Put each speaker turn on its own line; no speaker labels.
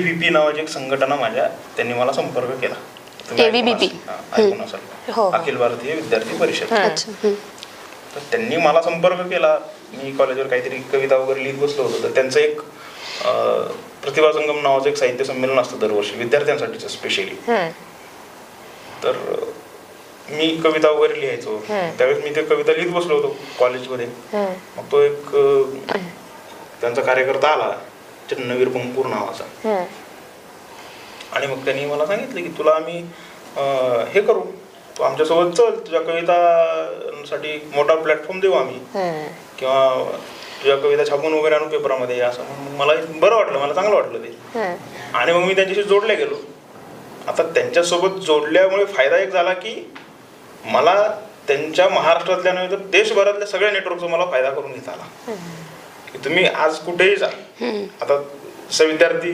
ABVP नावाची एक संघटना त्यांनी मला संपर्क केला.
ABVP
ऐकून असेल, अखिल भारतीय विद्यार्थी परिषद. तर त्यांनी मला संपर्क केला. मी कॉलेजवर काहीतरी कविता वगैरे लिहित बसलो होतो. तर त्यांचं एक प्रतिभा संगम नावाचं एक साहित्य संमेलन असतं दरवर्षी विद्यार्थ्यांसाठीच स्पेशली. तर मी कविता वगैरे लिहायचो. त्यावेळेस मी ते कविता लिहित बसलो होतो कॉलेजमध्ये. मग तो एक त्यांचा कार्यकर्ता आला, चन्नवीर पंपूर नावाचा. आणि मग त्यांनी मला सांगितलं की तुला आम्ही हे करू, तू आमच्यासोबत चल, तुझ्या कवितासाठी मोठा प्लॅटफॉर्म देऊ आम्ही, किंवा तुझ्या कविता छापून वगैरे आणू पेपरामध्ये. असं मला बरं वाटलं, मला चांगलं वाटलं ते. आणि मग मी त्यांच्याशी जोडले गेलो. आता त्यांच्यासोबत जोडल्यामुळे फायदा एक झाला की मला त्यांच्या महाराष्ट्रातल्या नव्हे तर देशभरातल्या सगळ्या नेटवर्कचा मला फायदा करून घेता आला. की तुम्ही आज कुठेही जा, आता विद्यार्थी